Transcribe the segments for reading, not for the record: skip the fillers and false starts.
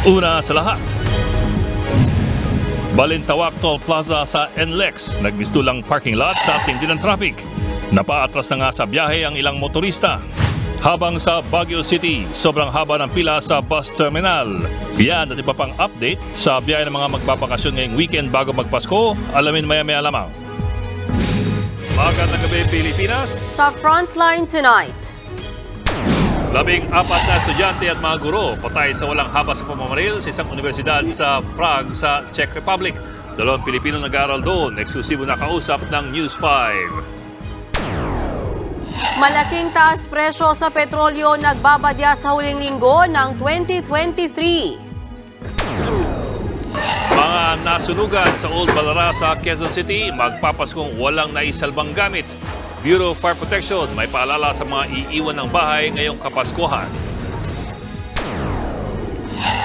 Una sa lahat, Balintawak Toll Plaza sa NLEX, nagmistulang parking lot sa tindi ng traffic. Napaatras na nga sa biyahe ang ilang motorista. Habang sa Baguio City, sobrang haba ng pila sa bus terminal. Yan at iba pang update sa biyahe ng mga magbabakasyon ngayong weekend bago magpasko. Alamin maya-maya lamang. Magandang gabi, Pilipinas. Sa Frontline tonight, 14 na estudyante at mga guro patay sa walang haba sa pamamaril sa isang universidad sa Prague sa Czech Republic. 2 Pilipino nag-aaral doon, eksklusibo na kausap ng News 5. malaking taas presyo sa petrolyo nagbabadya sa huling linggo ng 2023. Mga nasunugan sa Old Balarasa, Quezon City, magpapaskong walang naisalbang gamit. Bureau of Fire Protection may paalala sa mga iiwan ng bahay ngayong Kapaskuhan.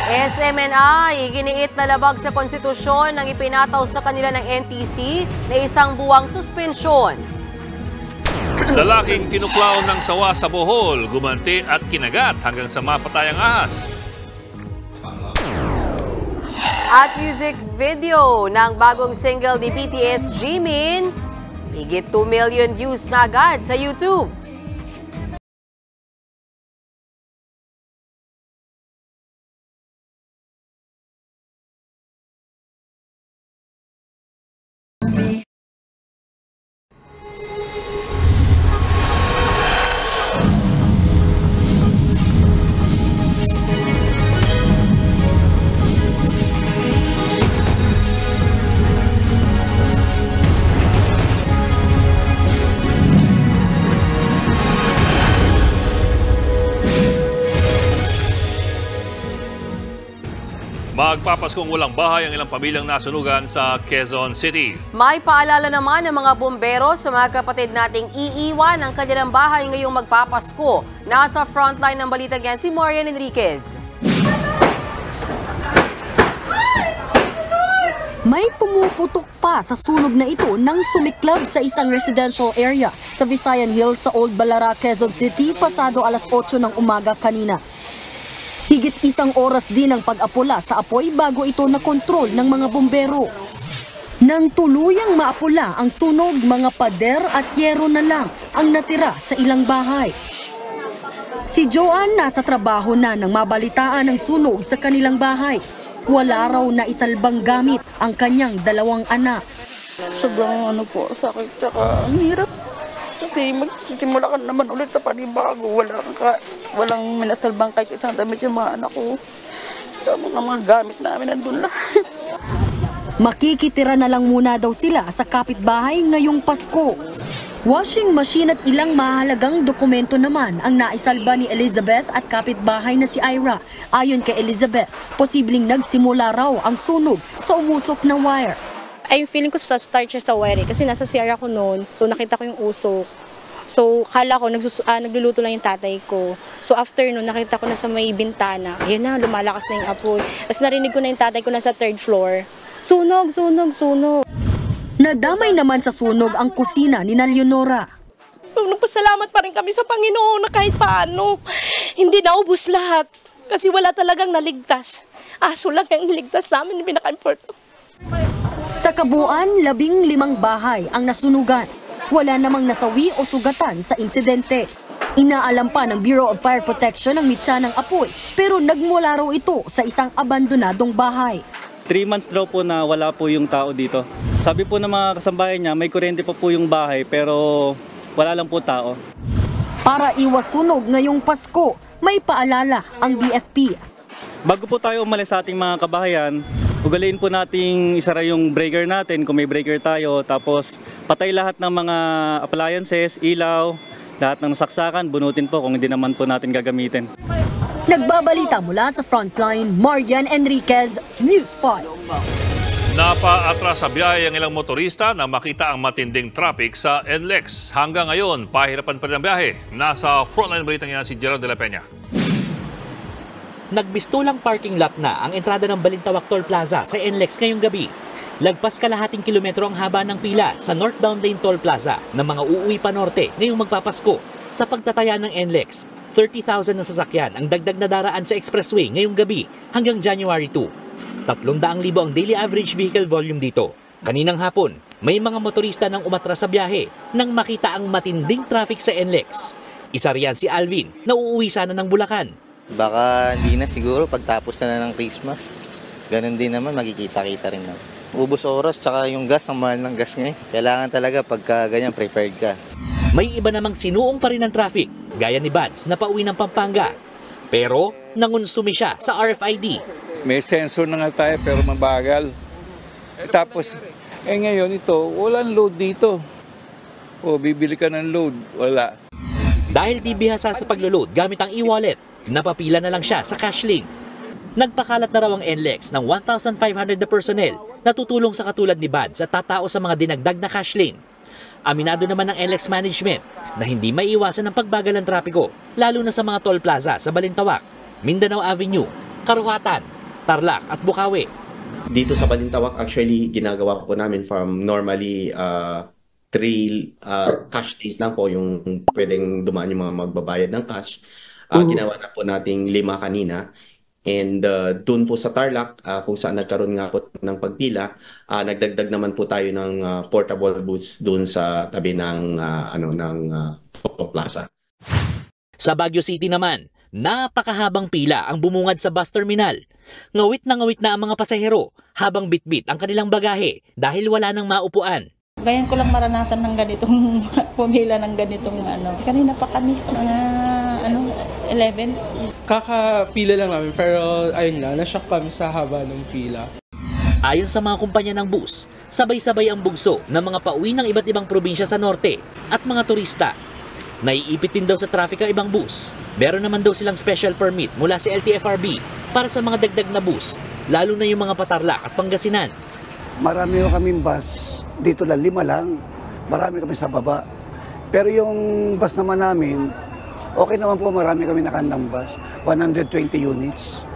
SMNI, giniit na labag sa konstitusyon ng ipinataw sa kanila ng NTC na isang buwang suspensyon. Lalaking tinuklaw ng sawa sa Bohol, gumanti at kinagat hanggang sa mapatay ang ahas. At music video ng bagong single ni BTS, Jimin, higit 2 million views na agad sa YouTube. Magpapaskong walang bahay ang ilang pamilyang nasunugan sa Quezon City. May paalala naman ng mga bumbero sa mga kapatid nating iiwan ang kanilang bahay ngayong magpapasko. Nasa frontline ng balita yan si Marian Enriquez. May pumuputok pa sa sunog na ito nang sumiklab sa isang residential area sa Visayan Hills sa Old Balara, Quezon City pasado alas 8 ng umaga kanina. Higit 1 oras din ang pag-apula sa apoy bago ito nakontrol ng mga bumbero. Nang tuluyang maapula ang sunog, mga pader at yero na lang ang natira sa ilang bahay. Si Joanne nasa trabaho na nang mabalitaan ang sunog sa kanilang bahay. Wala raw na isalbang gamit ang kanyang 2 anak. Sobrang sakit tsaka ang hirap. Kasi magsisimula ka naman ulit sa panibago. Walang minasalbang kahit isang damit yung mga anak ko. Mga gamit namin nandun lang. Makikitira na lang muna daw sila sa kapitbahay ngayong Pasko. Washing machine at ilang mahalagang dokumento naman ang naisalba ni Elizabeth at kapitbahay na si Ira. Ayon kay Elizabeth, posibleng nagsimula raw ang sunog sa umusok na wire. Ay, feeling ko sa start siya sa wire kasi nasa CR ako noon. So nakita ko yung usok. So kala ko nagluluto lang yung tatay ko. So after noon nakita ko na sa may bintana. Ayun na, lumalakas na yung apoy. Tapos narinig ko na yung tatay ko na sa 3rd floor. Sunog, sunog, sunog. Nadamay naman sa sunog ang kusina ni Leonora. Nagpasalamat pa rin kami sa Panginoon na kahit paano hindi naubos lahat. Kasi wala talagang naligtas. Aso lang yung niligtas namin, pinaka-important. Sa kabuuan, 15 bahay ang nasunugan. Wala namang nasawi o sugatan sa insidente. Inaalam pa ng Bureau of Fire Protection ang mitya ng apoy, pero nagmula raw ito sa isang abandonadong bahay. 3 months daw po na wala po yung tao dito. Sabi po ng mga kasambahay niya, may kuryente pa po yung bahay pero wala lang po tao. Para iwas sunog ngayong Pasko, may paalala ang BFP. Bago po tayo umalis sa ating mga kabahayan, ugaliin po nating isara yung breaker natin kung may breaker tayo. Tapos patay lahat ng mga appliances, ilaw, lahat ng saksakan, bunutin po kung hindi naman po natin gagamitin. Nagbabalita mula sa Frontline, Marian Enriquez, News 5. Napaatras sa biyahe ang ilang motorista na makita ang matinding traffic sa NLEX. Hanggang ngayon, pahirapan pa rin ang biyahe. Nasa Frontline balitang yan si Gerald de la Peña. Nagbistulang parking lot na ang entrada ng Balintawak Toll Plaza sa NLEX ngayong gabi. Lagpas kalahating kilometro ang haba ng pila sa northbound lane Toll Plaza ng mga uuwi pa norte ngayong magpapasko. Sa pagtataya ng NLEX, 30,000 na sasakyan ang dagdag na daraan sa expressway ngayong gabi hanggang January 2. 300,000 ang daily average vehicle volume dito. Kaninang hapon, may mga motorista nang umatras sa biyahe nang makita ang matinding traffic sa NLEX. Isa riyan si Alvin na uuwi sana ng Bulacan. Baka hindi na siguro pagtapos na ng Christmas. Ganun din naman, makikita-kita rin na. Ubus oras, tsaka yung gas, ang mahal ng gas ngayon. Kailangan talaga pagka ganyan, prepared ka. May iba namang sinuong pa rin ng traffic, gaya ni Bads na pauwi ng Pampanga. Pero nangunsumi siya sa RFID. May sensor na nga tayo pero mabagal. Tapos, ngayon ito, walang load dito. O, bibili ka ng load, wala. Dahil di bihasa sa paglo-load gamit ang e-wallet, napapila na lang siya sa CashLink. Nagpakalat na raw ang NLEX ng 1,500 na personnel na tutulong sa katulad ni Bads at tatao sa mga dinagdag na CashLink. Aminado naman ng NLEX management na hindi maiiwasan ang pagbagal ng trapiko, lalo na sa mga toll plaza sa Balintawak, Mindanao Avenue, Karuhatan, Tarlac at Bukawi. Dito sa Balintawak, actually, ginagawa po namin from normally 3 cash days lang po yung pwedeng dumaan yung mga magbabayad ng cash. Ginawa na po nating 5 kanina. And doon po sa Tarlac, kung saan nagkaroon nga po ng pagpila, nagdagdag naman po tayo ng portable booths doon sa tabi ng plaza. Sa Baguio City naman, napakahabang pila ang bumungad sa bus terminal. Ngawit na ang mga pasahero habang bitbit ang kanilang bagahe dahil wala nang maupuan. Ngayon ko lang maranasan ng ganitong pumila ng ganitong Kanina pa kami, mga 11. Kakapila lang namin pero ayun nga, na-shock kami sa haba ng pila. Ayon sa mga kumpanya ng bus, sabay-sabay ang bugso ng mga pauwi ng iba't ibang probinsya sa norte at mga turista. Naiipit din daw sa traffic ang ibang bus. Meron naman daw silang special permit mula sa LTFRB para sa mga dagdag na bus, lalo na yung mga Patarlac at Pangasinan. Marami kaming bus, dito lang 5 lang, marami kami sa baba. Pero yung bus naman namin, okay naman po, marami kami nakandang bus, 120 units.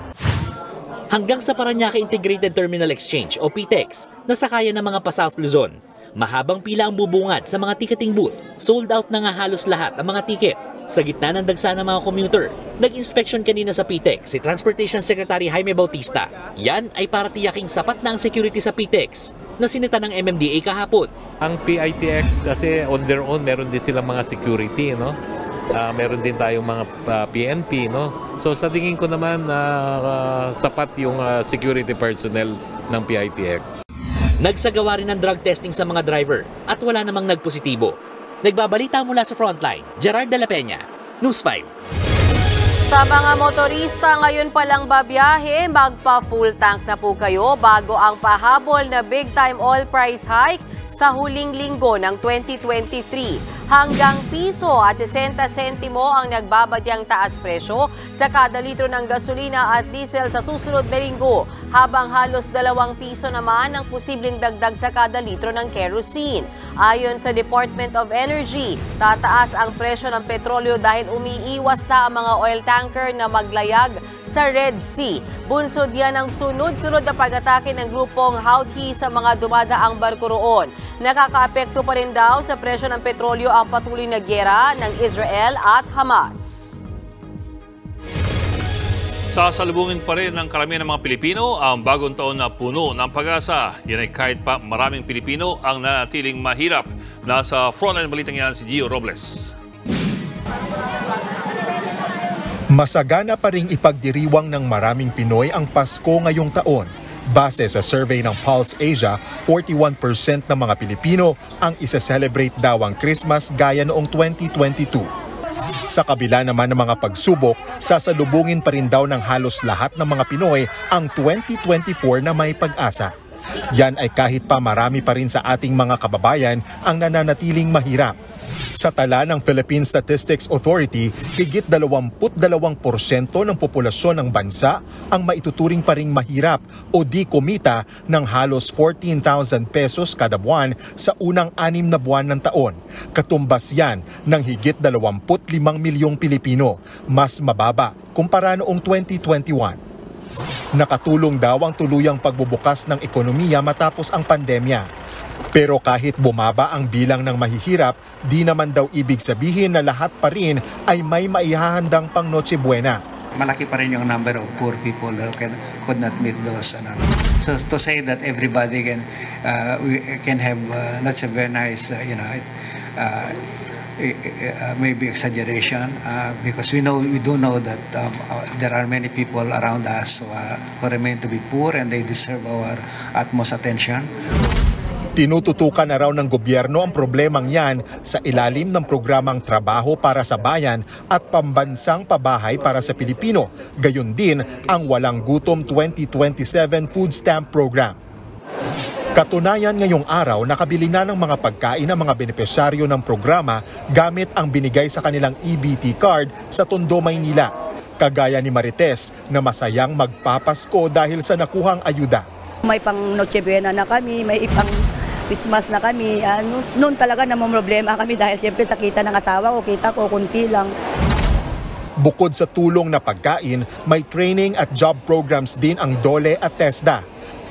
Hanggang sa Parañaque Integrated Terminal Exchange o PTEX na sakayan ng mga pa-South Luzon, mahabang pila ang bubungad sa mga ticketing booth. Sold out na nga halos lahat ang mga ticket. Sa gitna ng dagsa ng mga commuter, nag-inspection kanina sa PTEX si Transportation Secretary Jaime Bautista. Yan ay para tiyaking sapat na ang security sa PTEX na sinita ng MMDA kahapon. Ang PITX kasi on their own meron din silang mga security, no? Meron din tayong mga PNP, no? So sa tingin ko naman sapat yung security personnel ng PITX. Nagsagawa rin ng drug testing sa mga driver at wala namang nagpositibo. Nagbabalita mula sa Frontline, Gerard de la Peña, News 5. Sa mga motorista ngayon palang babiyahe, magpa-full tank na po kayo bago ang pahabol na big-time oil price hike sa huling linggo ng 2023. Hanggang piso at 60 sentimo ang nagbabadyang taas presyo sa kada litro ng gasolina at diesel sa susunod na linggo, habang halos 2 piso naman ang posibleng dagdag sa kada litro ng kerosene. Ayon sa Department of Energy, tataas ang presyo ng petrolyo dahil umiiwas na ang mga oil tanker na maglayag sa Red Sea. Bunsod yan ang sunod-sunod na pag-atake ng grupong Houthi sa mga dumadaang barko roon. Nakakaapekto pa rin daw sa presyo ng petrolyo ang patuloy na giyera ng Israel at Hamas. Sasalubungin pa rin ng karamihan ng mga Pilipino ang bagong taon na puno ng pag-asa. Yan ay kahit pa maraming Pilipino ang nanatiling mahirap. Nasa frontline balitang yan si Gio Robles. Masagana pa ring ipagdiriwang ng maraming Pinoy ang Pasko ngayong taon. Base sa survey ng Pulse Asia, 41% ng mga Pilipino ang isa-celebrate daw ang Christmas gaya noong 2022. Sa kabila naman ng mga pagsubok, sasalubungin pa rin daw ng halos lahat ng mga Pinoy ang 2024 na may pag-asa. Yan ay kahit pa marami pa rin sa ating mga kababayan ang nananatiling mahirap. Sa tala ng Philippine Statistics Authority, higit 22% ng populasyon ng bansa ang maituturing pa ring mahirap o di kumita ng halos 14,000 pesos kada buwan sa unang 6 na buwan ng taon. Katumbas yan ng higit 25 milyong Pilipino, mas mababa kumpara noong 2021. Nakatulong daw ang tuluyang pagbubukas ng ekonomiya matapos ang pandemya. Pero kahit bumaba ang bilang ng mahihirap, di naman daw ibig sabihin na lahat pa rin ay may maihahandang pang Noche Buena. Malaki pa rin yung number of poor people that could not meet those. So to say that everybody can have Noche Buena is, maybe exaggeration because we do know that there are many people around us who remain to be poor and they deserve our utmost attention. Tinututukan na raw ng gobyerno ang problemang yan sa ilalim ng programang Trabaho para sa Bayan at Pambansang Pabahay para sa Pilipino, gayon din ang Walang Gutom 2027 Food Stamp Program. Katunayan ngayong araw, nakabili na ng mga pagkain ang mga benepisyaryo ng programa gamit ang binigay sa kanilang EBT card sa Tondo, Maynila. Kagaya ni Marites na masayang magpapasko dahil sa nakuhang ayuda. May pang Noche Buena na kami, may ipang Christmas na kami. Noon talaga namang problema kami dahil siyempre sa kita ng asawa ko, kita ko kunti lang. Bukod sa tulong na pagkain, may training at job programs din ang DOLE at TESDA.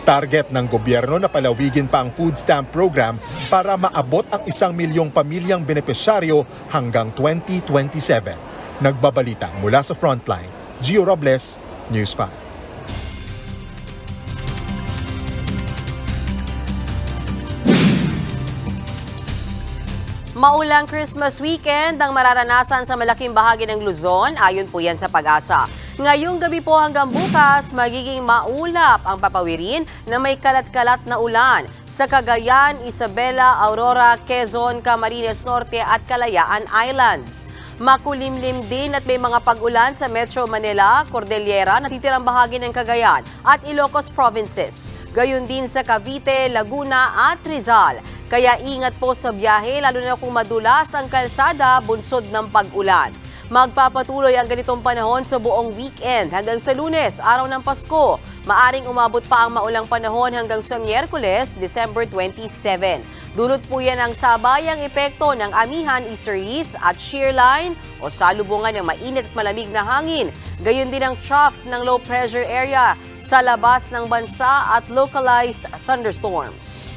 Target ng gobyerno na palawigin pa ang food stamp program para maabot ang 1 milyong pamilyang benepisyaryo hanggang 2027. Nagbabalita mula sa Frontline, Gio Robles, News 5. Maulang Christmas weekend ang mararanasan sa malaking bahagi ng Luzon, ayon po yan sa Pag-asa. Ngayong gabi po hanggang bukas, magiging maulap ang papawirin na may kalat-kalat na ulan sa Cagayan, Isabela, Aurora, Quezon, Camarines Norte at Kalayaan Islands. Makulimlim din at may mga pag-ulan sa Metro Manila, Cordillera, natitirang bahagi ng Cagayan at Ilocos Provinces. Gayon din sa Cavite, Laguna at Rizal. Kaya ingat po sa biyahe, lalo na kung madulas ang kalsada bunsod ng pag-ulan. Magpapatuloy ang ganitong panahon sa buong weekend hanggang sa Lunes, araw ng Pasko. Maaring umabot pa ang maulang panahon hanggang sa Miyerkules, December 27. Dulot po yan ang sabayang epekto ng amihan, easterlies at shear line o salubungan ng mainit at malamig na hangin. Gayon din ang trough ng low pressure area sa labas ng bansa at localized thunderstorms.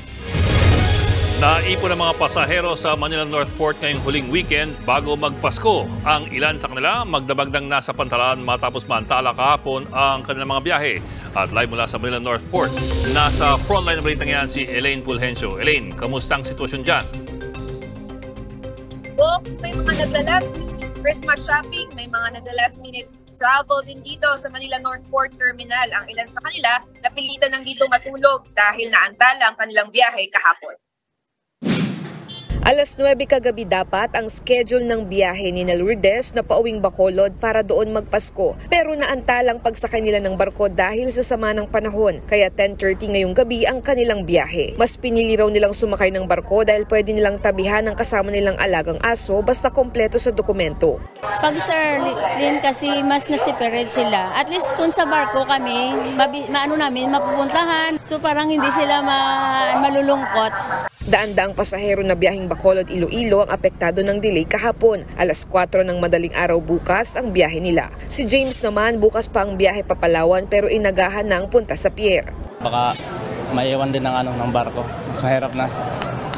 Naipon ang mga pasahero sa Manila Northport ngayong huling weekend bago magpasko. Ang ilan sa kanila magdamagdang nasa pantalan matapos maantala kahapon ang kanilang mga biyahe. At live mula sa Manila Northport, nasa frontline ng balitang yan si Elaine Pulhencio. Elaine, kamusta ang sitwasyon dyan? May mga nagla-last minute Christmas shopping, may mga nagla-last minute travel din dito sa Manila Northport Terminal. Ang ilan sa kanila napilitan ng dito matulog dahil naantala ang kanilang biyahe kahapon. Alas 9 kagabi dapat ang schedule ng biyahe ni Lourdes na pauwing Bacolod para doon magpasko. Pero naantalang pagsakay nila ng barko dahil sa sama ng panahon. Kaya 10:30 ngayong gabi ang kanilang biyahe. Mas pinili raw nilang sumakay ng barko dahil pwede nilang tabihan ang kasama nilang alagang aso basta kompleto sa dokumento. Pag Sir Lynn kasi mas na-separate sila. At least kung sa barko kami, mapupuntahan. So parang hindi sila malulungkot. Daan-daang pasahero na biyaheng Bacolod, Iloilo ang apektado ng delay kahapon. Alas 4 ng madaling araw bukas ang biyahe nila. Si James naman bukas pa ang biyahe pa Palawan pero inagahan na ang punta sa pier. Baka maiwan din ng barko. Mas mahirap na.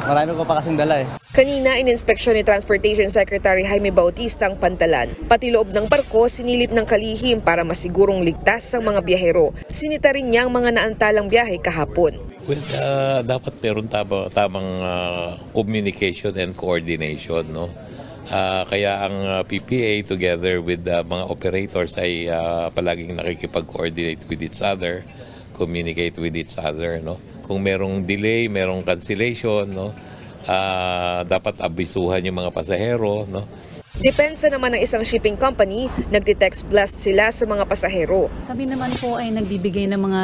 Marami ko pa kasing dala eh. Kanina, ininspeksyon ni Transportation Secretary Jaime Bautista ang pantalan. Pati loob ng barko, sinilip ng kalihim para masigurong ligtas ang mga biyahero. Sinita rin niya ang mga naantalang biyahe kahapon. Well, dapat meron tamang communication and coordination, no? Kaya ang PPA together with mga operators ay palaging nakikipag-coordinate with each other, communicate with each other, no? Kung merong delay, merong cancellation, no? Dapat abisuhan yung mga pasahero, no? Depensa naman ng isang shipping company, nagte-text blast sila sa mga pasahero. Kami naman po ay nagbibigay ng mga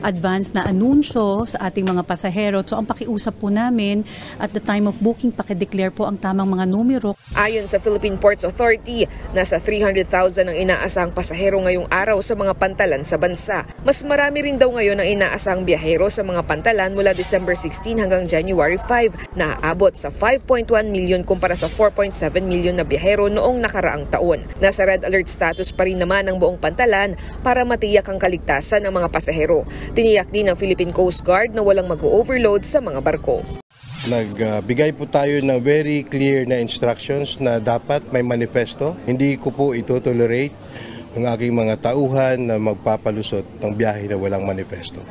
advance na anunsyo sa ating mga pasahero. So ang pakiusap po namin at the time of booking, pakideclare po ang tamang mga numero. Ayon sa Philippine Ports Authority, nasa 300,000 ang inaasahang pasahero ngayong araw sa mga pantalan sa bansa. Mas marami rin daw ngayon ang inaasahang biyahero sa mga pantalan mula December 16 hanggang January 5, na aabot sa 5.1 million kumpara sa 4.7 million na biyahero noong nakaraang taon. Nasa red alert status pa rin naman ang buong Pantalan para matiyak ang kaligtasan ng mga pasahero. Tiniyak din ng Philippine Coast Guard na walang mag-overload sa mga barko. Nagbigay po tayo ng very clear na instructions na dapat may manifesto. Hindi ko po ito-tolerate ng aking mga tauhan na magpapalusot ng biyahe na walang manifesto.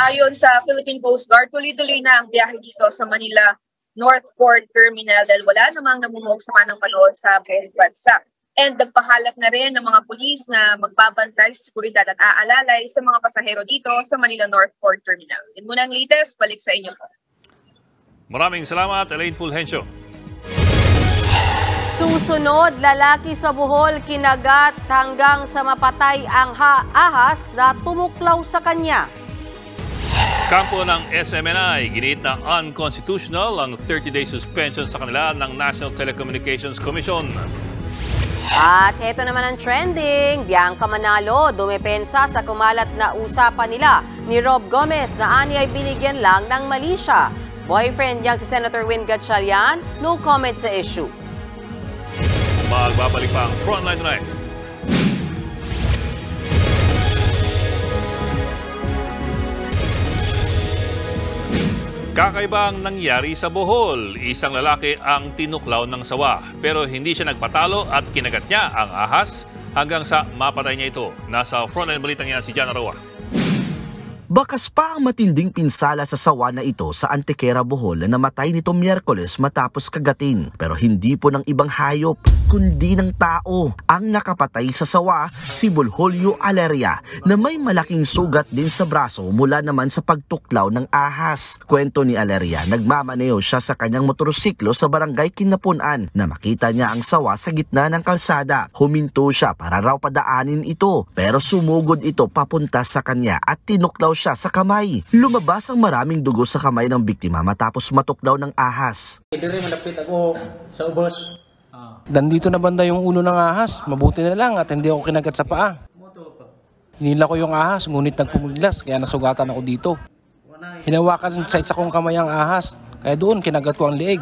Ayon sa Philippine Coast Guard, tuloy-tuloy na ang biyahe dito sa Manila North Port Terminal dahil wala namang namumuksama ng panahon sa buong bansa. And nagpahalap na rin ng mga pulis na magbabantay sa seguridad at aalalay sa mga pasahero dito sa Manila North Port Terminal. Yan muna ang latest, balik sa inyo po. Maraming salamat, Elaine Fulgencio. Susunod, lalaki sa Bohol kinagat hanggang sa mapatay ang ahas na tumuklaw sa kanya. Kampo ng SMNI, ginit na unconstitutional ang 30-day suspension sa kanila ng National Telecommunications Commission. At heto naman ang trending, Bianca Manalo dumepensa sa kumalat na usapan nila ni Rob Gomez na ani ay binigyan lang ng mali siya. Boyfriend niyang si Senator Win Gatchalian, no comment sa issue. Magbabalik pa ang Frontline Tonight. Kakaiba ang nangyari sa Bohol. Isang lalaki ang tinuklaw ng sawa. Pero hindi siya nagpatalo at kinagat niya ang ahas hanggang sa mapatay niya ito. Nasa Frontline Balitang yan si Jana Roa. Bakas pa ang matinding pinsala sa sawa na ito sa Antequera, Bohol na namatay nito Miyerkules matapos kagatin. Pero hindi po ng ibang hayop, kundi ng tao. Ang nakapatay sa sawa, si Bulholio Aleria, na may malaking sugat din sa braso mula naman sa pagtuklaw ng ahas. Kwento ni Aleria, nagmamaneo siya sa kanyang motorsiklo sa barangay Kinapunan na makita niya ang sawa sa gitna ng kalsada. Huminto siya para raw padaanin ito, pero sumugod ito papunta sa kanya at tinuklaw siya sa kamay. Lumabas ang maraming dugo sa kamay ng biktima matapos matuklaw ng ahas. Dire malapit ako sa ubos. Nandito na banda yung ulo ng ahas. Mabuti na lang at hindi ako kinagat sa paa. Hinila ko yung ahas ngunit nagpumiglas kaya nasugatan ako dito. Hinawakan sa isa kong kamay ang ahas kaya doon kinagat ko ang leeg.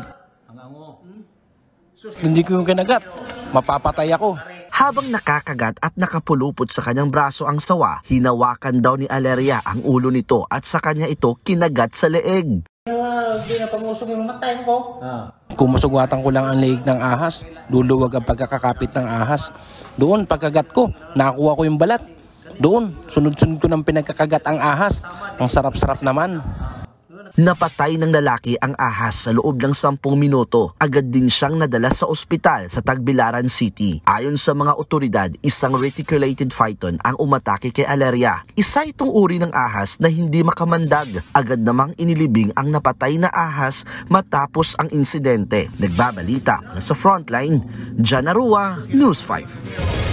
Hindi ko yung kinagat. Mapapatay ako. Habang nakakagat at nakapulupot sa kanyang braso ang sawa, hinawakan daw ni Aleria ang ulo nito at sa kanya ito kinagat sa leeg. Kung masugatan ko lang ang leeg ng ahas, luluwag ang pagkakakapit ng ahas. Doon, pagkagat ko, nakuha ko yung balat. Doon, sunod-sunod ko ng pinagkakagat ang ahas. Ang sarap-sarap naman. Napatay ng lalaki ang ahas sa loob ng 10 minuto. Agad din siyang nadala sa ospital sa Tagbilaran City. Ayon sa mga otoridad, isang reticulated python ang umatake kay Aleria. Isa itong uri ng ahas na hindi makamandag. Agad namang inilibing ang napatay na ahas matapos ang insidente. Nagbabalita na sa Frontline, Jana Rua, News 5.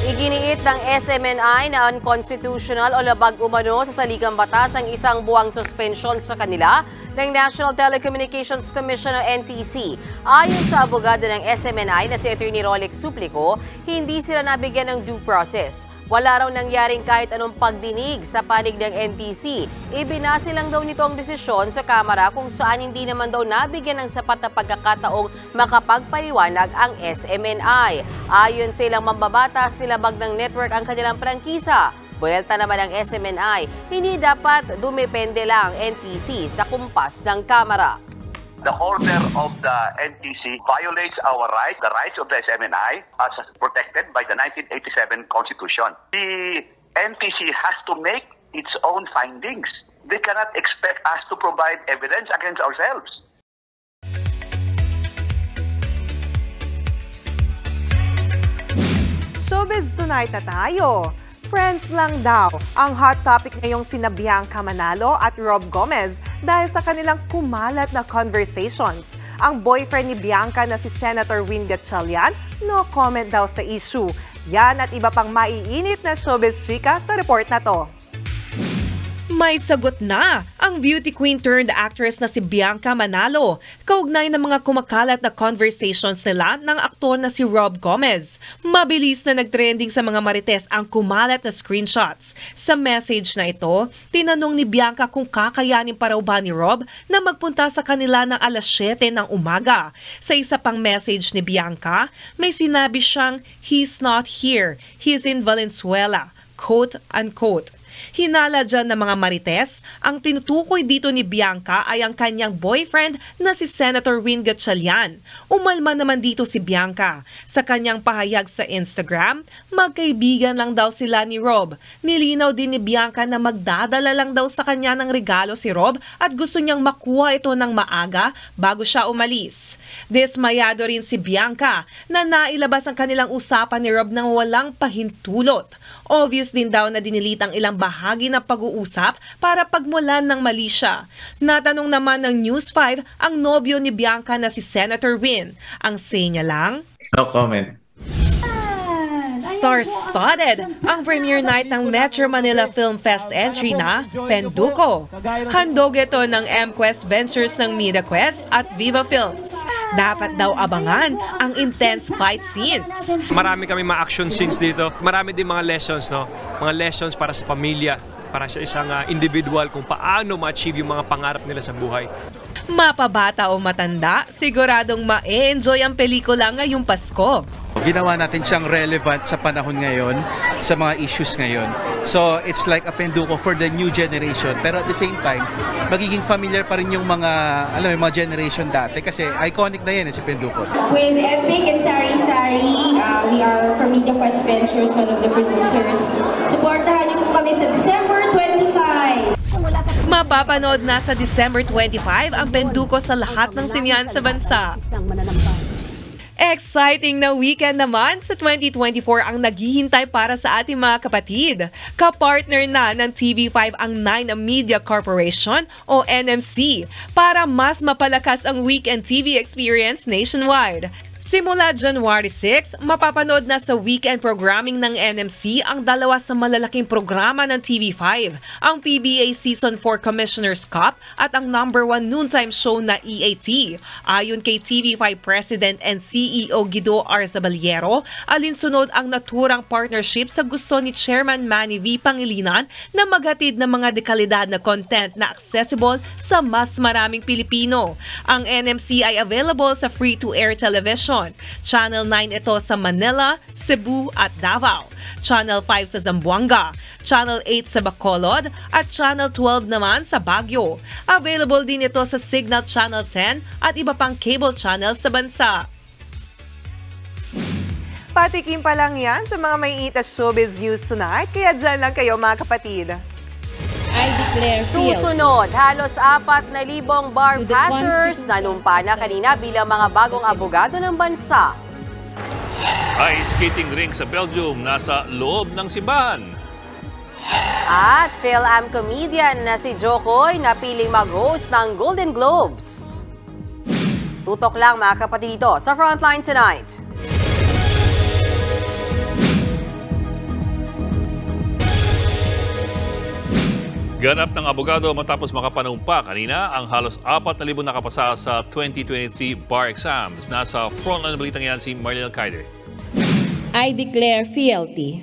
Iginiit ng SMNI na unconstitutional o labag umano sa saligang batas ang isang buwang suspensyon sa kanila ng National Telecommunications Commission o NTC. Ayon sa abogado ng SMNI na si Attorney Rolex Suplico, hindi sila nabigyan ng due process. Wala raw nangyaring kahit anong pagdinig sa panig ng NTC. Ibinase lang daw nito ang desisyon sa Kamara kung saan hindi naman daw nabigyan ng sapat na pagkakataong makapagpaliwanag ang SMNI. Ayon sa ilang mambabatas, silabag ng network ang kanilang prangkisa. Buwelta naman ng SMNI, hindi dapat dumepende lang NTC sa kumpas ng Kamara. The order of the NTC violates our rights, the rights of the SMNI as protected by the 1987 Constitution. The NTC has to make its own findings. They cannot expect us to provide evidence against ourselves. Showbiz Tonight na tayo. Friends lang daw ang hot topic ngayong sina Bianca Manalo at Rob Gomez dahil sa kanilang kumalat na conversations. Ang boyfriend ni Bianca na si Senator Win Gatchalian, no comment daw sa issue. Yan at iba pang maiinit na showbiz chika sa report na to. May sagot na ang beauty queen turned actress na si Bianca Manalo kaugnay ng mga kumakalat na conversations nila ng aktor na si Rob Gomez. Mabilis na nagtrending sa mga marites ang kumalat na screenshots. Sa message na ito, tinanong ni Bianca kung kakayanin pa raw ba ni Rob na magpunta sa kanila ng alas 7 ng umaga. Sa isa pang message ni Bianca, may sinabi siyang, "He's not here, he's in Valenzuela," quote-unquote. Hinala dyan ng mga marites, ang tinutukoy dito ni Bianca ay ang kanyang boyfriend na si Senator Win Gatchalian. Umalma naman dito si Bianca. Sa kanyang pahayag sa Instagram, magkaibigan lang daw sila ni Rob. Nilinaw din ni Bianca na magdadala lang daw sa kanya ng regalo si Rob at gusto niyang makuha ito ng maaga bago siya umalis. Dismayado rin si Bianca na nailabas ang kanilang usapan ni Rob nang walang pahintulot. Obvious din daw na dinilit ang ilang bahagi ng pag-uusap para pagmulan ng mali siya. Natanong naman ng News 5 ang nobyo ni Bianca na si Senator Win. Ang say niya lang, "No comment." Star-studded ang premiere night ng Metro Manila Film Fest entry na Penduko. Handog ito ng MQuest Ventures ng MediaQuest at Viva Films. Dapat daw abangan ang intense fight scenes. Marami kami mga action scenes dito. Marami din mga lessons, no? Mga lessons para sa pamilya, para sa isang individual kung paano ma-achieve yung mga pangarap nila sa buhay. Mapabata o matanda, siguradong ma-enjoy ang pelikula ngayong Pasko. Ginawa natin siyang relevant sa panahon ngayon, sa mga issues ngayon. So it's like a Penduko for the new generation. Pero at the same time, magiging familiar pa rin yung mga, mga generation dati kasi iconic na yan si Penduko. With Epic and Sari Sari, we are from MediaQuest Ventures, one of the producers. Supportahan niyo po kami sa December 25. Mapapanood na sa December 25 ang Penduko sa lahat ng sinihan sa bansa. Exciting na weekend naman sa 2024 ang naghihintay para sa ating mga kapatid. Kapartner na ng TV5 ang 9 Media Corporation o NMC para mas mapalakas ang weekend TV experience nationwide. Simula January 6, mapapanood na sa weekend programming ng NMC ang dalawa sa malalaking programa ng TV5, ang PBA Season 4 Commissioner's Cup at ang #1 noontime show na EAT. Ayon kay TV5 President and CEO Guido Arzabaliero, alinsunod ang naturang partnership sa gusto ni Chairman Manny V. Pangilinan na maghatid ng mga dekalidad na content na accessible sa mas maraming Pilipino. Ang NMC ay available sa free-to-air television. Channel 9 ito sa Manila, Cebu at Davao. Channel 5 sa Zamboanga, Channel 8 sa Bacolod at Channel 12 naman sa Baguio. Available din ito sa Signal Channel 10 at iba pang cable channels sa bansa. Patikim pa lang yan sa mga may itas showbiz news tonight, kaya dyan lang kayo mga kapatid. Susunod, halos 4,000 bar passers nanumpa na kanina bilang mga bagong abogado ng bansa. Ice skating rink sa Belgium nasa loob ng simbahan. At Phil-Am comedian na si Jokoy napiling mag-host ng Golden Globes. Tutok lang mga kapatid dito sa Frontline Tonight. Ganap ng abogado matapos makapanumpa kanina ang halos 4,000 nakapasa sa 2023 bar exams. Nasa frontline ng balitang yan si Marlene Alcaide. I declare fealty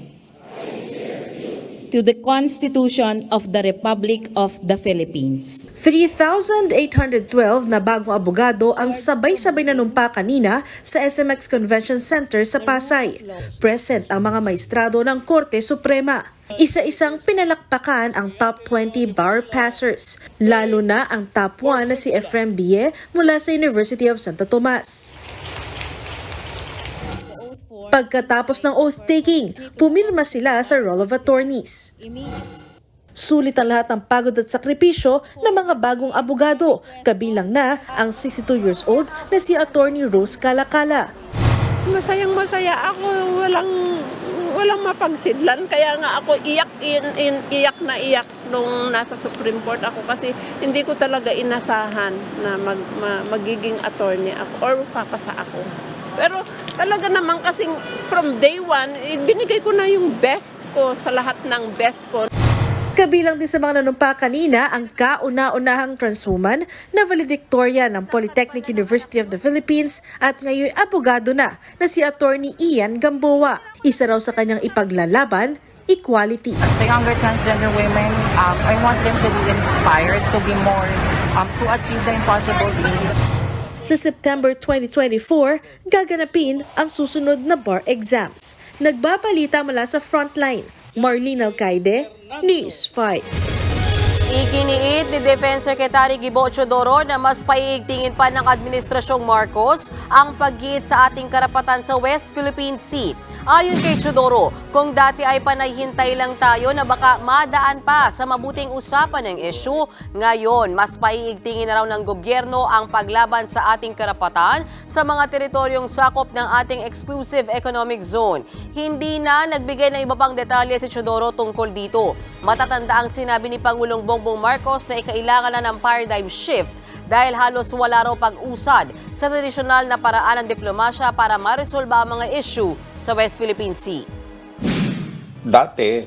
to the Constitution of the Republic of the Philippines. 3,812 na bagong abogado ang sabay-sabay nanumpa kanina sa SMX Convention Center sa Pasay. Present ang mga maestrado ng Korte Suprema. Isa-isang pinalakpakan ang top 20 bar passers, lalo na ang top 1 na si Efrem Bie mula sa University of Santo Tomas. Pagkatapos ng oath-taking, pumirma sila sa Roll of Attorneys. Sulit ang lahat ng pagod at sakripisyo ng mga bagong abogado, kabilang na ang 62 years old na si Attorney Rose Calacala. Masayang-masaya ako, walang mapagsidlan, kaya nga ako iyak na iyak nung nasa Supreme Court ako kasi hindi ko talaga inasahan na magiging attorney ako or papasa ako. Pero talaga naman kasing from day one, binigay ko na yung best ko sa lahat ng best ko. Kabilang din sa mga nanumpa kanina ang kauna-unahang transwoman na valedictorian ng Polytechnic University of the Philippines at ngayon abogado na si Attorney Ian Gamboa. Isa raw sa kanyang ipaglalaban, equality. The younger transgender women, I want them to be inspired to be more, to achieve the impossible dream. Sa September 2024, gaganapin ang susunod na bar exams. Nagbabalita mula sa Frontline, Marlene Alcaide, News 5. Iginiit ni Defense Secretary Gibo Teodoro na mas paiigtingin pa ng Administrasyong Marcos ang paggiit sa ating karapatan sa West Philippine Sea. Ayon kay Teodoro, kung dati ay panayhintay lang tayo na baka madaan pa sa mabuting usapan ng issue, ngayon mas paiigtingin na raw ng gobyerno ang paglaban sa ating karapatan sa mga teritoryong sakop ng ating exclusive economic zone. Hindi na nagbigay ng iba pang detalye si Teodoro tungkol dito. Matatanda ang sinabi ni Pangulong Bongbong Marcos na ikailangan na ng paradigm shift dahil halos wala raw pag-usad sa tradisyonal na paraan ng diplomasya para maresolba ang mga issue sa West Philippine Sea. Dati,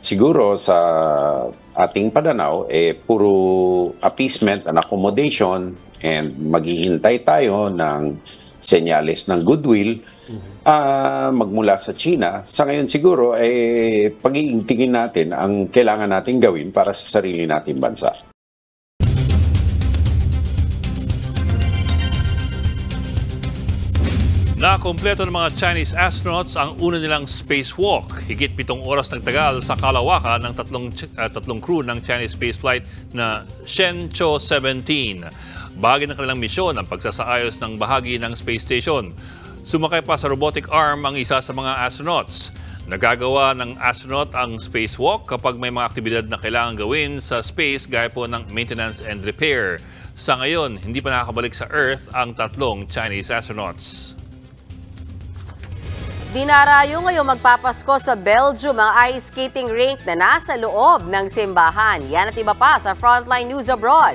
siguro sa ating pananaw, puro appeasement and accommodation and maghihintay tayo ng senyales ng goodwill magmula sa China. Sa ngayon siguro, pag-iingtingin natin ang kailangan natin gawin para sa sarili nating bansa. Nakumpleto ng mga Chinese astronauts ang una nilang spacewalk. Higit 7 oras nagtagal sa kalawakan ng tatlong crew ng Chinese spaceflight na Shenzhou 17. Bahagi ng kanilang misyon ang pagsasaayos ng bahagi ng space station. Sumakay pa sa robotic arm ang isa sa mga astronauts. Nagagawa ng astronaut ang spacewalk kapag may mga aktibidad na kailangan gawin sa space gaya po ng maintenance and repair. Sa ngayon, hindi pa nakakabalik sa Earth ang tatlong Chinese astronauts. Dinarayo ngayong magpapasko sa Belgium ang ice skating rink na nasa loob ng simbahan. Yan at iba pa sa Frontline News Abroad.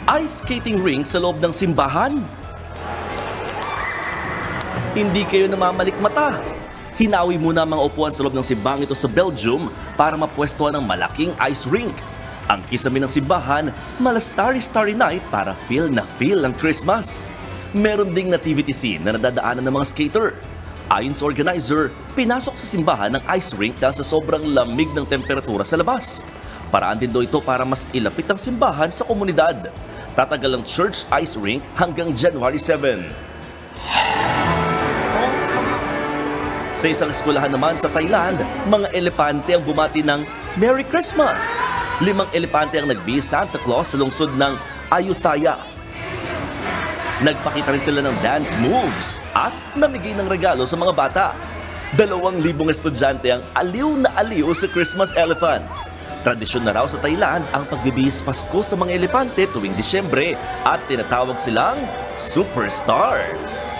Ice skating rink sa loob ng simbahan? Hindi kayo namamalik mata. Hinawi muna ang mga upuan sa loob ng simbahang ito sa Belgium para mapwestuhan ng malaking ice rink. Ang kisame ng simbahan, mala starry night para feel ang Christmas. Meron ding nativity scene na nadadaanan ng mga skater. Ayon sa organizer, pinasok sa simbahan ng ice rink dahil sa sobrang lamig ng temperatura sa labas. Paraan din daw ito para mas ilapit ang simbahan sa komunidad. Tatagal ang church ice rink hanggang January 7. Sa isang eskwelahan naman sa Thailand, mga elepante ang bumati ng Merry Christmas! 5 elepante ang nagbihis Santa Claus sa lungsod ng Ayutthaya. Nagpakita rin sila ng dance moves at namigay ng regalo sa mga bata. 2,000 estudyante ang aliw na aliw sa Christmas elephants. Tradisyon na raw sa Thailand ang pagbibihis Pasko sa mga elepante tuwing Disyembre at tinatawag silang superstars.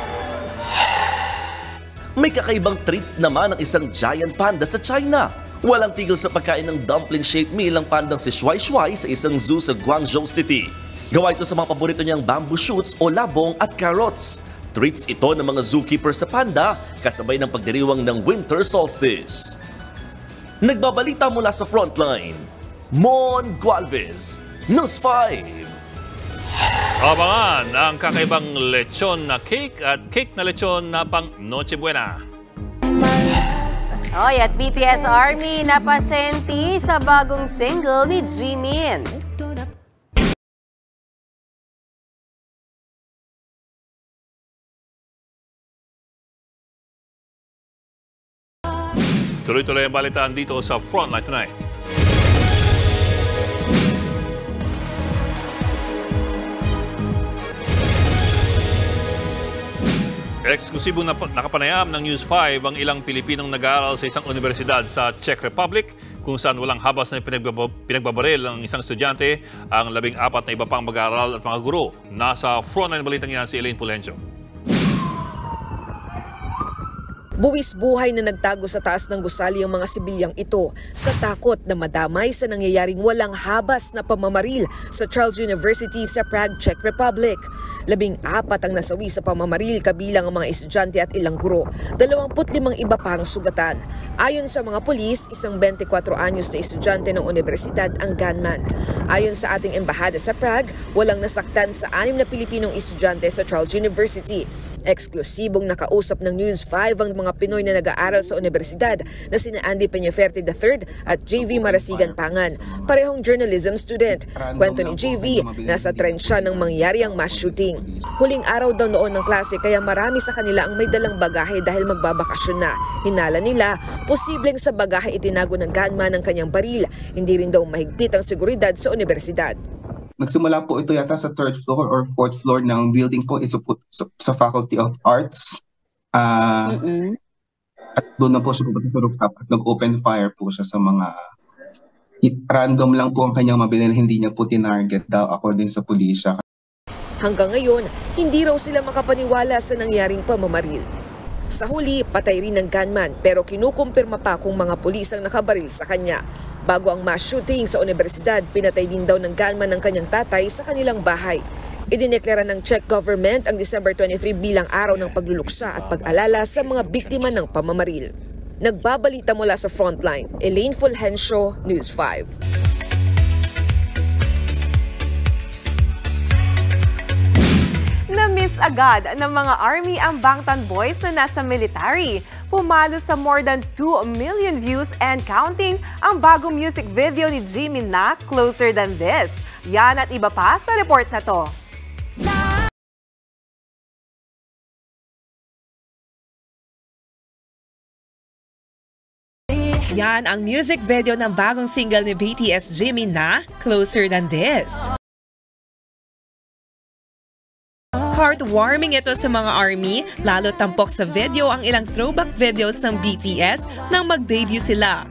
May kakaibang treats naman ang isang giant panda sa China. Walang tigil sa pagkain ng dumpling-shaped meal ang pandang si Shuai Shuai sa isang zoo sa Guangzhou City. Gawa ito sa mga paborito niyang bamboo shoots o labong at carrots. Treats ito ng mga zookeeper sa panda kasabay ng pagdiriwang ng winter solstice. Nagbabalita mula sa Frontline, Mon Gualvez, News 5. Abangan ang kakaibang lechon na cake at cake na lechon na pang Noche Buena. Oy, at BTS Army napasenti sa bagong single ni Jimin. Tuloy-tuloy ang balitaan dito sa Frontline Tonight. Eksklusibong nakapanayam ng News 5 ang ilang Pilipinong nag-aaral sa isang universidad sa Czech Republic kung saan walang habas na pinagbabaril ng isang estudyante ang 14 na iba pang mag-aaral at mga guro. Nasa Frontline balitang yan si Elaine Pulencio. Buwis buhay na nagtago sa taas ng gusali ang mga sibilyang ito sa takot na madamay sa nangyayaring walang habas na pamamaril sa Charles University sa Prague, Czech Republic. 14 ang nasawi sa pamamaril kabilang ang mga estudyante at ilang guro. 25 iba pang sugatan. Ayon sa mga pulis, isang 24 anyos na estudyante ng universidad ang gunman. Ayon sa ating embahada sa Prague, walang nasaktan sa 6 na Pilipinong estudyante sa Charles University. Eksklusibong nakausap ng News 5 ang mga Pinoy na nag-aaral sa universidad na sina Andy Peñaferte III at JV Marasigan Pangan, parehong journalism student. Kwento ni JV, nasa trend siya nang mangyari ang mass shooting. Huling araw daw noon ng klase kaya marami sa kanila ang may dalang bagahe dahil magbabakasyon na. Hinala nila, posibleng sa bagahe itinago ng gunman ang kanyang baril. Hindi rin daw mahigpit ang seguridad sa universidad. Nagsimula po ito yata sa 3rd floor or 4th floor ng building po. It's sa Faculty of Arts. At doon na po siya pupunta sa rooftop at nag-open fire po siya sa mga random lang po ang kanyang mabili, hindi niya po tinarget daw according sa pulisya. Hanggang ngayon, hindi raw sila makapaniwala sa nangyaring pamamaril. Sa huli, patay rin ang gunman pero kinukumpirma pa kung mga pulis ang nakabaril sa kanya. Bago ang mass shooting sa universidad, pinatay din daw ng gunman ng kanyang tatay sa kanilang bahay. Idineklara ng Czech government ang December 23 bilang araw ng pagluluksa at pag-alala sa mga biktima ng pamamaril. Nagbabalita mula sa frontline, Elaine Fulgencio, News 5. Na-miss agad ng mga Army ang Bangtan Boys na nasa military. Pumalo sa more than 2 million views and counting ang bagong music video ni Jimmy na Closer Than This. Yan at iba pa sa report na to. Yan ang music video ng bagong single ni BTS Jimmy na Closer Than This. Heartwarming ito sa mga ARMY, lalo tampok sa video ang ilang throwback videos ng BTS nang mag-debut sila.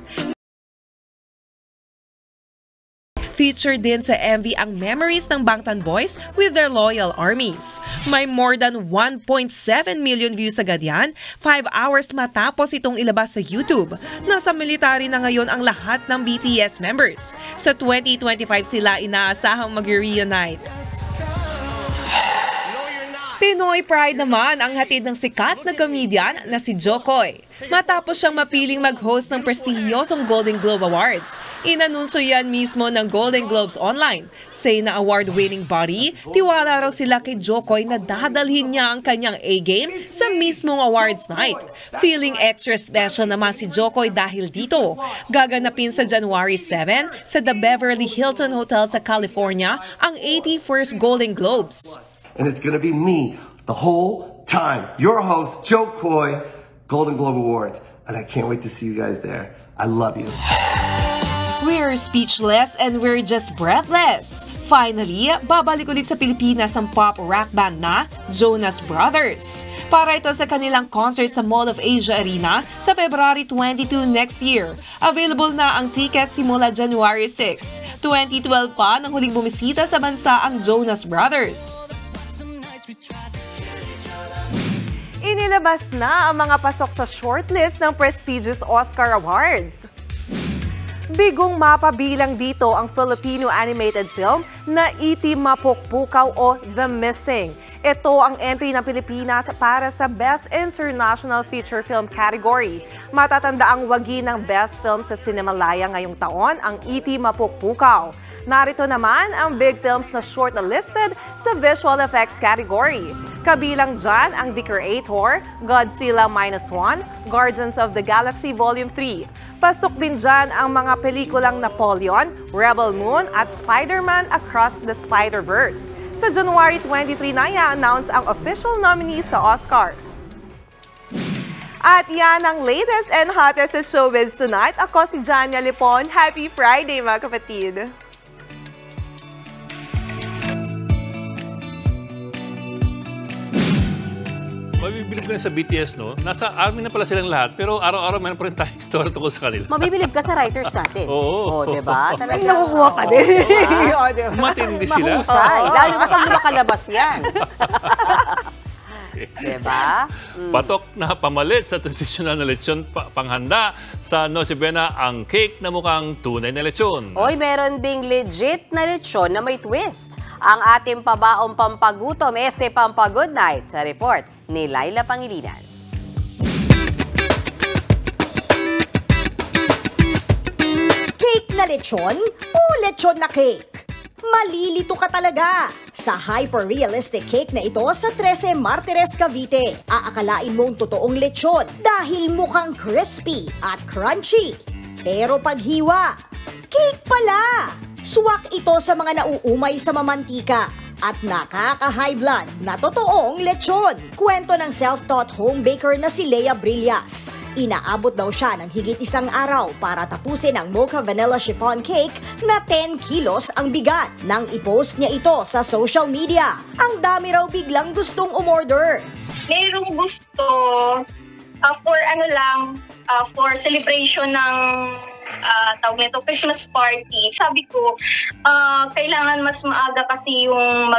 Featured din sa MV ang memories ng Bangtan Boys with their loyal armies. May more than 1.7 million views agad yan, 5 hours matapos itong ilabas sa YouTube. Nasa military na ngayon ang lahat ng BTS members. Sa 2025 sila inaasahang mag-reunite. Pinoy Pride naman ang hatid ng sikat na comedian na si Jokoy. Matapos siyang mapiling mag-host ng prestihiyosong Golden Globe Awards. Inanunsyo yan mismo ng Golden Globes Online. Say na award-winning body, tiwala raw sila kay Jokoy na dadalhin niya ang kanyang A-game sa mismong awards night. Feeling extra special naman si Jokoy dahil dito. Gaganapin sa January 7 sa The Beverly Hilton Hotel sa California ang 81st Golden Globes. And it's going to be me the whole time. Your host, Joe Coy, Golden Globe Awards. And I can't wait to see you guys there. I love you. We're speechless and we're just breathless. Finally, babalik ulit sa Pilipinas ang pop rock band na Jonas Brothers. Para ito sa kanilang concert sa Mall of Asia Arena sa February 22 next year. Available na ang ticket simula January 6. 2012 pa nang huling bumisita sa bansa ang Jonas Brothers. Inilabas na ang mga pasok sa shortlist ng prestigious Oscar Awards. Bigong mapabilang dito ang Filipino animated film na E.T. Mapukpukaw o The Missing. Ito ang entry ng Pilipinas para sa Best International Feature Film category. Matatanda ang wagi ng Best Film sa Cinemalaya ngayong taon, ang E.T. Mapukpukaw. Narito naman ang big films na short na listed sa Visual Effects category. Kabilang dyan ang The Creator, Godzilla -1, Guardians of the Galaxy Volume 3. Pasok din dyan ang mga pelikulang Napoleon, Rebel Moon at Spider-Man Across the Spider-Verse. Sa January 23 na i-announce ang official nominees sa Oscars. At yan ang latest and hottest sa showbiz tonight. Ako si Jania Lipon. Happy Friday mga kapatid! Mabibilib ka na sa BTS, no? Nasa army na pala silang lahat, pero araw-araw mayroon pa rin tayong story tungkol sa kanila. Mabibilib ka sa writers natin. Oo. O, diba? Talagang nakukuha ka din. O, diba? Matindi sila. Mahusay. Lalo na pag makalabas yan. Diba? Patok na pamalit sa tradisyonal na lechon panghanda sa Noche Buena ang cake na mukhang tunay na lechon. Hoy, meron ding legit na lechon na may twist. Ang ating pabaong pampagutom, Pampa-Good Night, sa report ni Laila Pangilinan. Cake na lechon o lechon na cake? Malilito ka talaga sa hyper-realistic cake na ito sa 13 Martires, Cavite. Aakalain mong totoong lechon dahil mukhang crispy at crunchy. Pero paghiwa, cake pala! Swak ito sa mga nauumay sa mamantika at nakaka-high blood na totoong lechon. Kwento ng self-taught home baker na si Lea Brillas. Inaabot daw siya ng higit 1 araw para tapusin ang mocha vanilla chiffon cake na 10 kilos ang bigat. Nang i-post niya ito sa social media, ang dami raw biglang gustong umorder. Mayroong gusto for celebration ng tawag nito, Christmas party. Sabi ko, kailangan mas maaga kasi yung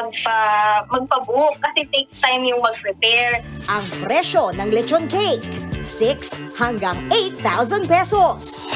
magpa-book kasi takes time yung mag-prepare. Ang presyo ng lechon cake, 6 hanggang 8,000 pesos.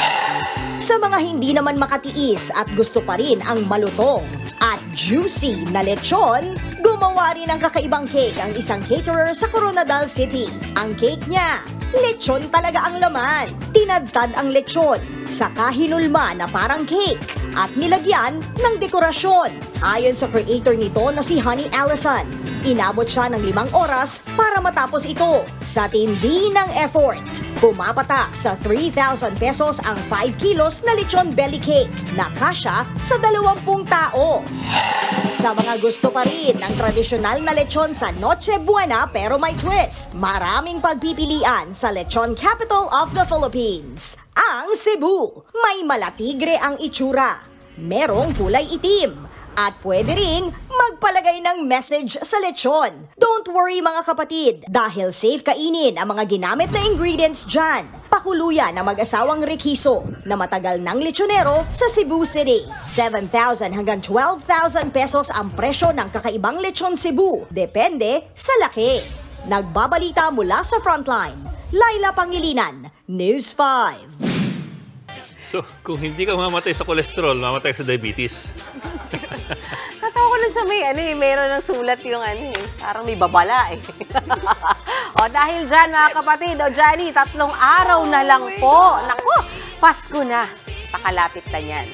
Sa mga hindi naman makatiis at gusto pa rin ang malutong at juicy na lechon, gumawa rin ng kakaibang cake ang isang caterer sa Coronadal City. Ang cake niya, lechon talaga ang laman. Tinadtad ang lechon, saka hinulma na parang cake at nilagyan ng dekorasyon. Ayon sa creator nito na si Honey Allison, inabot siya ng 5 oras para matapos ito. Sa tindi ng effort, pumapatak sa 3,000 pesos ang 5 kilos na lechon belly cake na kasya sa 20 tao. Sa mga gusto pa rin ng tradisyonal na lechon sa Noche Buena pero may twist, maraming pagpipilian sa lechon capital of the Philippines, ang Cebu. May malatigre ang itsura, merong kulay itim, at pwede ring magpalagay ng message sa lechon. Don't worry mga kapatid, dahil safe kainin ang mga ginamit na ingredients dyan. Pakuluyan ang mag-asawang Riquizo na matagal ng lechonero sa Cebu City. 7,000 hanggang 12,000 pesos ang presyo ng kakaibang lechon Cebu. Depende sa laki. Nagbabalita mula sa Frontline, Laila Pangilinan, News 5. So, kung hindi ka mamatay sa kolesterol, mamatay ka sa diabetes. Natawa ko lang sa meron ng sulat yung parang may babala O dahil dyan mga kapatid, Johnny, 3 araw na lang po. Naku, Pasko na. Pakalapit na yan.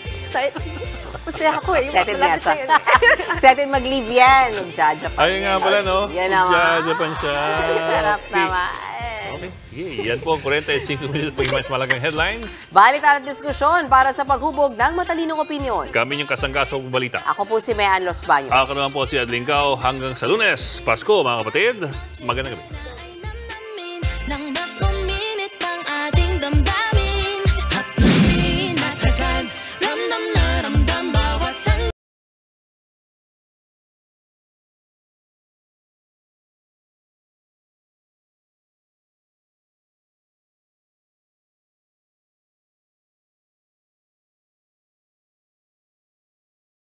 Masaya ako Excited nga siya. Excited mag-leave yan. Mag-Jajapan. Ayun nga pala, no? Yan naman. Mag-Jajapan siya. Sarap naman. Okay, sige. Yan po ang 45 minutes po yung mas malagang headlines. Balitan at diskusyon para sa paghubog ng matalinong opinyon. Kami yung kasangga sa balita. Ako po si Mayan Los Baños. Ako naman po si Adlingao. Hanggang sa Lunes. Pasko, mga kapatid. Magandang gabi.